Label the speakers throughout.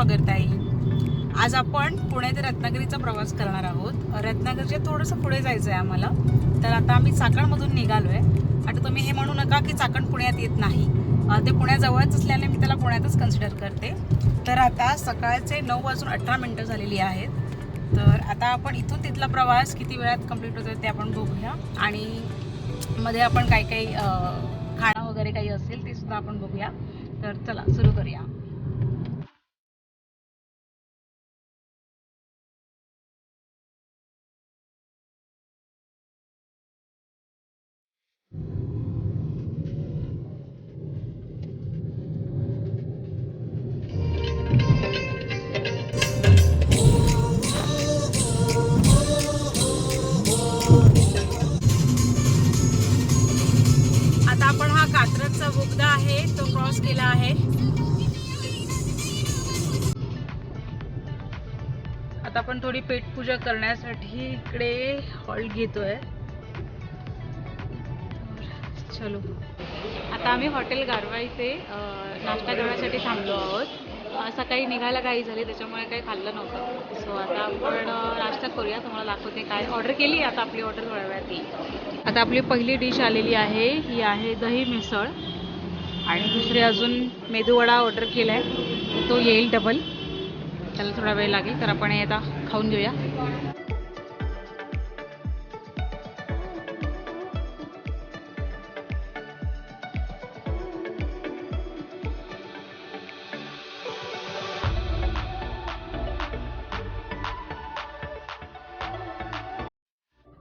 Speaker 1: स्वागत आहे. आज आपण पुणे ते रत्नागिरीचा प्रवास करणार आहोत. रत्नागिरीच्या थोडंसं पुढे जायचं आहे आम्हाला. तर आता आम्ही चाकणमधून निघालो आहे. आता तुम्ही हे म्हणू नका की चाकण पुण्यात येत नाही, ते पुण्याजवळच असल्याने मी त्याला पुण्यातच कन्सिडर करते. तर आता सकाळचे 9:18 झालेली आहेत. तर आता आपण इथून तिथला प्रवास किती वेळात कंप्लीट होतो ते आपण बघूया, आणि मध्ये आपण काही खाणं वगैरे काही असेल ते सुद्धा आपण बघूया. तर चला सुरू करूया. आता आपण हा कात्रजचा बोगदा आहे तो क्रॉस केला आहे. आता आपण थोडी पेटपूजा करण्यासाठी इकडे हॉल्ट घेतोय. चलो, आता आम्ही हॉटेल गारवा इथे नाश्ता करण्यासाठी थांबलो आहोत. सकाळी निघायला काही झाली त्याच्यामुळे काही खाल्लं नव्हतं. सो आता आपण नाश्ता करूया. तुम्हाला दाखवते काय ऑर्डर केली. आता आपली ऑर्डर थोड्या वेळात येईल. आता आपली पहिली डिश आलेली आहे, ही आहे दही मिसळ, आणि दुसरी अजून मेदूवडा ऑर्डर केला आहे, तो येईल डबल. त्याला थोडा वेळ लागेल, तर आपण हे आता खाऊन घेऊया.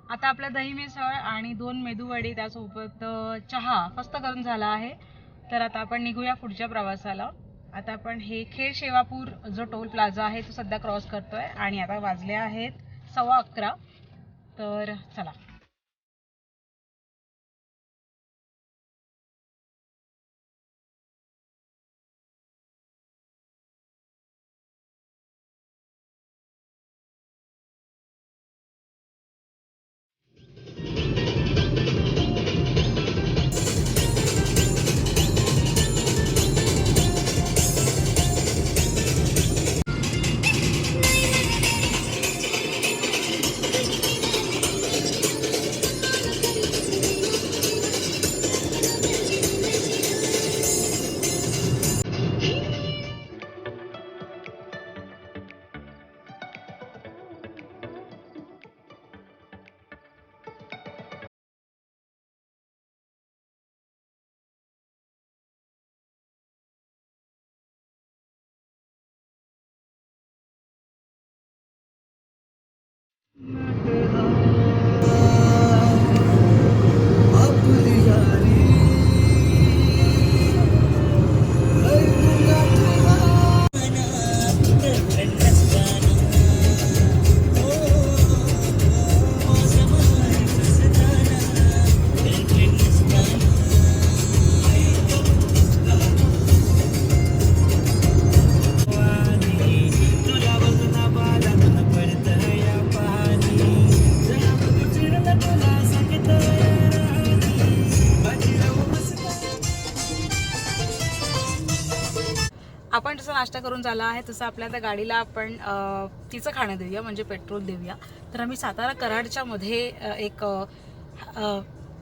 Speaker 1: आता आपल्या दही मिसळ आणि 2 मेदूवडी त्यासोबत चहा मस्त करून झाला आहे. तर आता आपण निघूया पुढच्या प्रवासाला. आता आपण हे खेड शेवापूर जो टोल प्लाझा आहे तो सध्या क्रॉस करतोय, आणि आता वाजले आहेत 11:15. तर चला. आपण जसं नाश्ता करून झाला आहे तसं आपल्या त्या गाडीला आपण तिचं खाणं देऊया, म्हणजे पेट्रोल देऊया. तर आम्ही सातारा कराडच्या मध्ये एक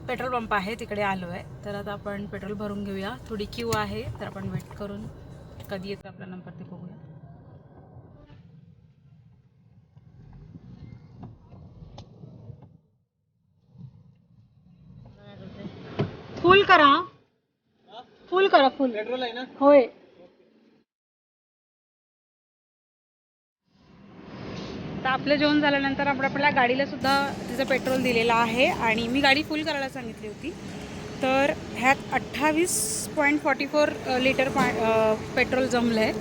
Speaker 1: पेट्रोल पंप आहे तिकडे आलो आहे. तर आता आपण पेट्रोल भरून घेऊया. थोडी क्यू आहे, तर आपण वेट करून कधी येतो आपला नंबर ते बघूया. फुल करा, फुल करा, फुल पेट्रोल आहे ना. होय. तर आपलं जेवण झाल्यानंतर आपण आपल्या गाडीला सुद्धा तिचं पेट्रोल दिलेलं आहे, आणि मी गाडी फुल करायला सांगितली होती. तर ह्यात 28.44 लिटर पेट्रोल जमलं आहे.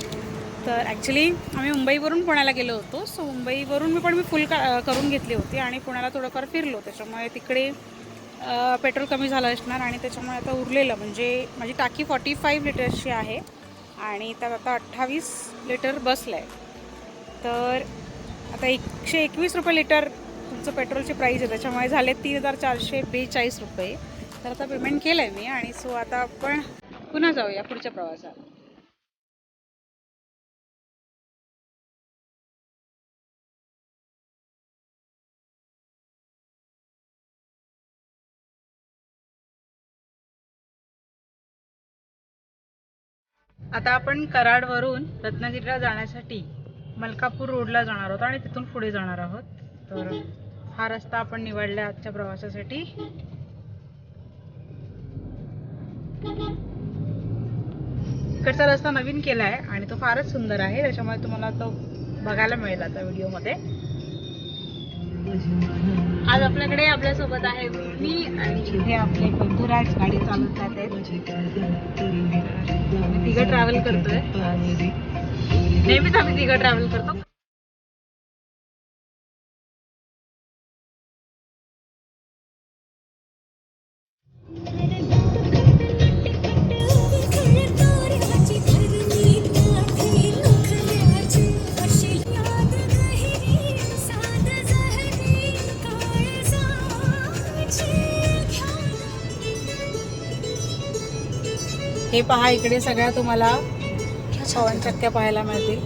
Speaker 1: तर ॲक्च्युली आम्ही मुंबईवरून पुण्याला गेलो होतो. सो मुंबईवरून मी फुल करून घेतली होती, आणि पुण्याला थोडंफार फिरलो, त्याच्यामुळे तिकडे पेट्रोल कमी झालं असणार, आणि त्याच्यामुळे आता उरलेलं, म्हणजे माझी टाकी 45 लिटर्सची आहे, आणि त्यात आता 28 लिटर बसलं आहे. तर आता 121 रुपये लिटर तुमचं पेट्रोलची प्राईस आहे, त्याच्यामुळे झाले 3,442 रुपये. तर आता पेमेंट केलं आहे मी, आणि सो आता आपण पुन्हा जाऊया पुढच्या प्रवासाला. आता आपण कराडवरून रत्नागिरीला जाण्यासाठी मलकापूर रोडला जाणार आहोत आणि तिथून पुढे जाणार आहोत. तर हा रस्ता आपण निवडला आजच्या प्रवासासाठी. इकडचा रस्ता नवीन केला आहे आणि तो फारच सुंदर आहे, त्याच्यामुळे तुम्हाला तो बघायला मिळेल आता व्हिडिओमध्ये. आज आपल्याकडे आपल्यासोबत आहे मी आणि इथे आपले बंधुराज गाडी चालवतात आहेत. आम्ही तिघं ट्रॅव्हल करतोय. नेहमीच आम्ही तिघं ट्रॅव्हल करतो. हे पहा, इकडे सगळ्या तुम्हाला पवनचक्क्या पाहायला मिळतील.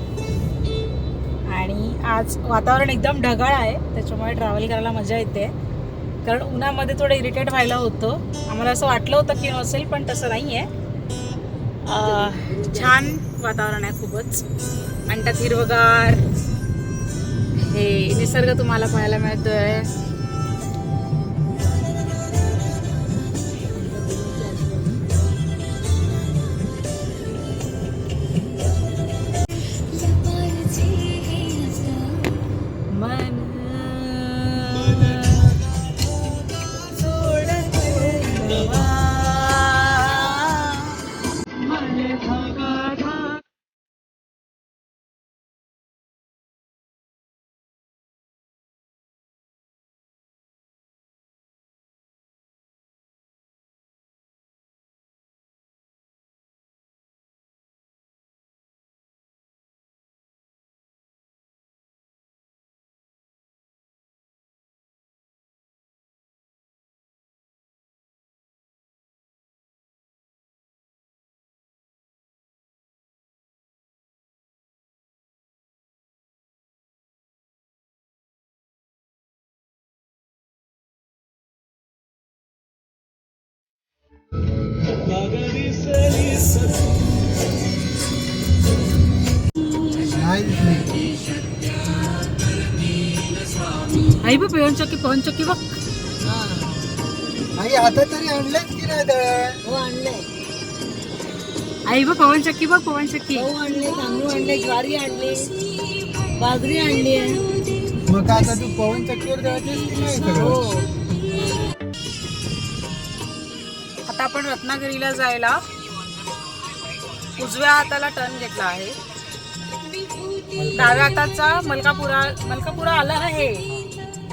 Speaker 1: आणि आज वातावरण एकदम ढगाळ आहे, त्याच्यामुळे ट्रॅव्हल करायला मजा येते. कारण उन्हामध्ये थोडं इरिटेट व्हायला होतं. आम्हाला असं वाटलं होतं की नसेल, पण तसं नाही आहे. छान वातावरण आहे खूपच. आणि त्यात हिरवगार हे निसर्ग तुम्हाला पाहायला मिळतोय. आई बघ पवनचक्की बघ.
Speaker 2: आई आता तरी आणलंय की नाही दळण?
Speaker 3: हो आणलंय.
Speaker 1: आई बघ पवनचक्की बघ, पवनचक्की.
Speaker 3: गहू आणले, तांदूळ आणले, ज्वारी आणली, बाजरी आणली आहे.
Speaker 2: मग आता तू पवन चक्कीवर दळतेस की नाही सगळं?
Speaker 3: हो.
Speaker 1: आता आपण रत्नागिरीला जायला उजव्या हाताला टर्न घेतला आहे. डाव्या हाताचा मलकापुरा आला ना, हे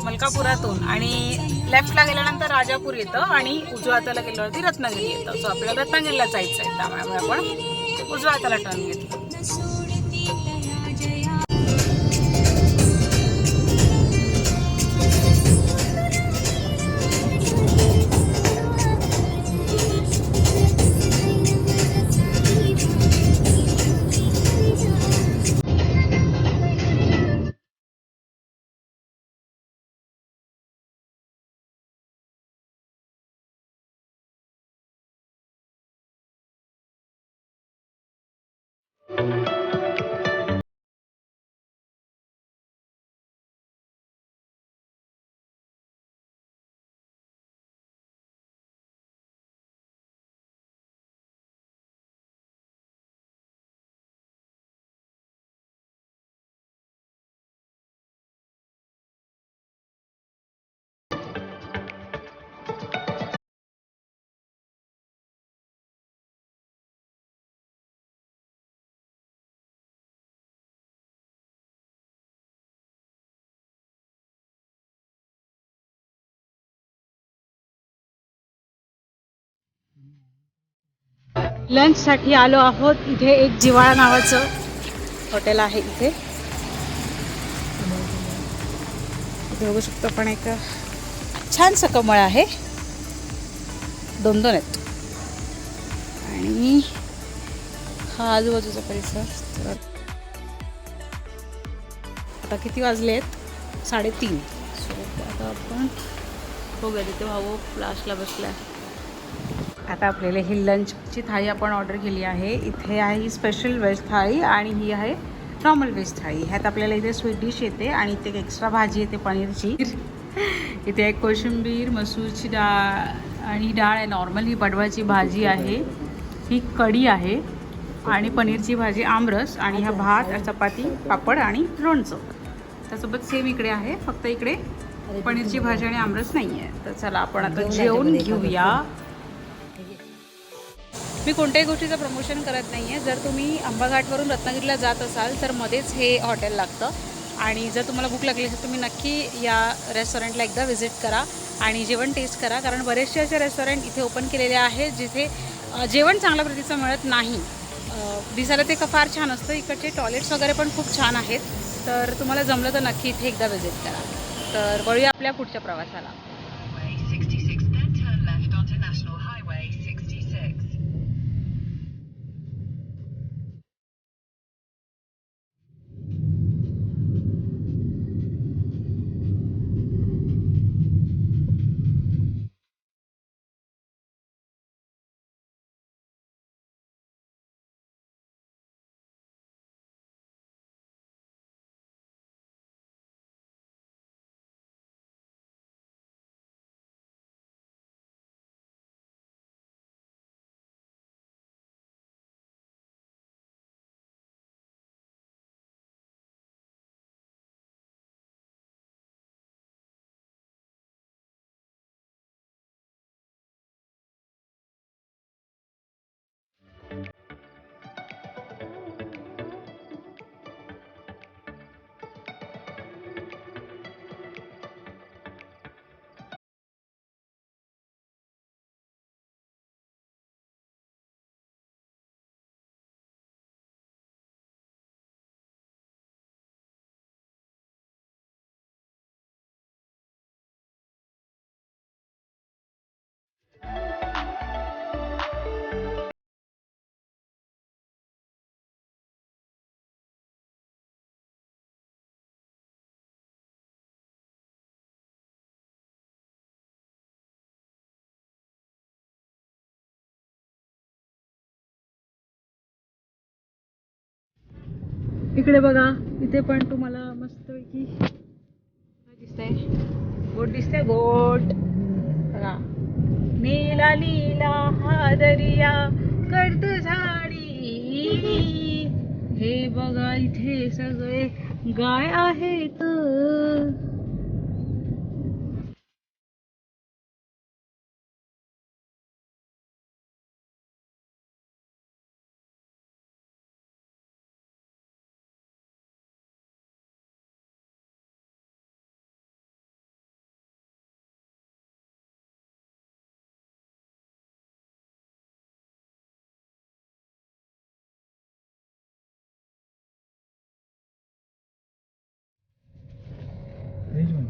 Speaker 1: मलकापुरातून. आणि लेफ्टला गेल्यानंतर राजापूर येतं आणि उजव्या हाताला गेल्यावरती रत्नागिरी येतं. सो आपल्याला रत्नागिरीला जायचं आहे, त्यामुळे आपण उजव्या हाताला टर्न घेतला. लंचसाठी आलो आहोत. इथे एक जिव्हाळा नावाचं हॉटेल आहे. इथे बघू शकतो आपण, एक छानसं कमळ आहे. 2-2 आहेत. आणि हा आजूबाजूचा परिसर. तर आता किती वाजले आहेत? 3:30. सो आता आपण बघूया. तिथे भाऊ लास्टला बसला आहे. आता आपल्याला ही लंचची थाळी आपण ऑर्डर केली आहे. इथे आहे ही स्पेशल व्हेज थाळी आणि ही आहे नॉर्मल व्हेज थाळी. ह्यात आपल्याला इथे स्वीट डिश येते आणि इथे एक एक्स्ट्रा भाजी येते पनीरची. इथे एक कोशिंबीर, मसूरची डाळ आणि डाळ आहे नॉर्मल. ही पडवळची भाजी आहे, ही कढी आहे आणि पनीरची भाजी, आमरस आणि हा भात, चपाती, पापड आणि लोणचं. त्यासोबत सेम इकडे आहे, फक्त इकडे पनीरची भाजी आणि आमरस नाही आहे. तर चला आपण आता जेवून घेऊया. मी कोणत्याही गोष्टीचं प्रमोशन करत नाही आहे. जर तुम्ही अंबाघाटवरून रत्नागिरीला जात असाल तर मध्येच हे हॉटेल लागतं आणि जर तुम्हाला भूक लागली असेल तुम्ही नक्की या रेस्टॉरंटला एकदा व्हिजिट करा आणि जेवण टेस्ट करा. कारण बरेचसे असे रेस्टॉरंट इथे ओपन केलेले आहेत जिथे जेवण चांगल्या प्रतीचं मिळत नाही. दिसायला ते फार छान असतं. इकडचे टॉयलेट्स वगैरे पण खूप छान आहेत. तर तुम्हाला जमलं तर नक्की इथे एकदा व्हिजिट करा. तर वळूया आपल्या पुढच्या प्रवासाला. इकडे बघा, इथे पण तुम्हाला मस्तपैकी काय दिसतंय, गोट दिसतंय, गोट बघा. नीला लीला हा दरिया कर्द झाडी. हे बघा इथे सगळे गाय आहेत.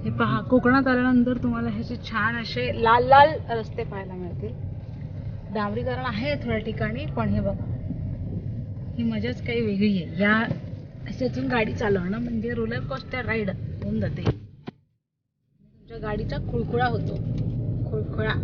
Speaker 1: हे पहा, कोकणात आल्यानंतर तुम्हाला ह्याचे छान असे लाल लाल रस्ते पाहायला मिळतील. डांबरीकरण आहे थोड्या ठिकाणी, पण हे बघा, ही मजाच काही वेगळी आहे. या ह्याच्यातून गाडी चालवणं म्हणजे रोलर कोस्टर राईड होऊन जाते. तुमच्या गाडीचा खुळखुळा होतो, खुळखुळा.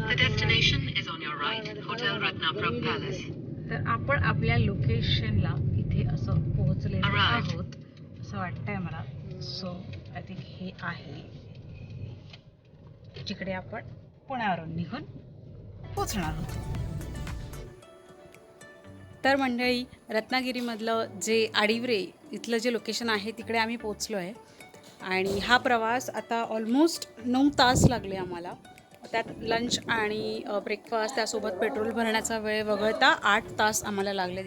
Speaker 4: The destination is on your right, Hotel Ratnapura Palace.
Speaker 1: तर आपण आपल्या लोकेशनला इथे असं पोहोचलेलो आहोत असं वाटतंय मला. सो आय थिंक हे आहे जिकडे आपण पुण्यावरून निघून पोहोचणार आहोत. तर मंडळी, रत्नागिरीमधलं जे आडिवरे इथलं जे लोकेशन आहे तिकडे आम्ही पोचलो आहे आणि हा प्रवास आता ऑलमोस्ट 9 तास लागले आम्हाला. त्यात लंच आणि ब्रेकफास्ट त्यासोबत पेट्रोल भरण्याचा वेळ वगळता 8 तास आम्हाला लागले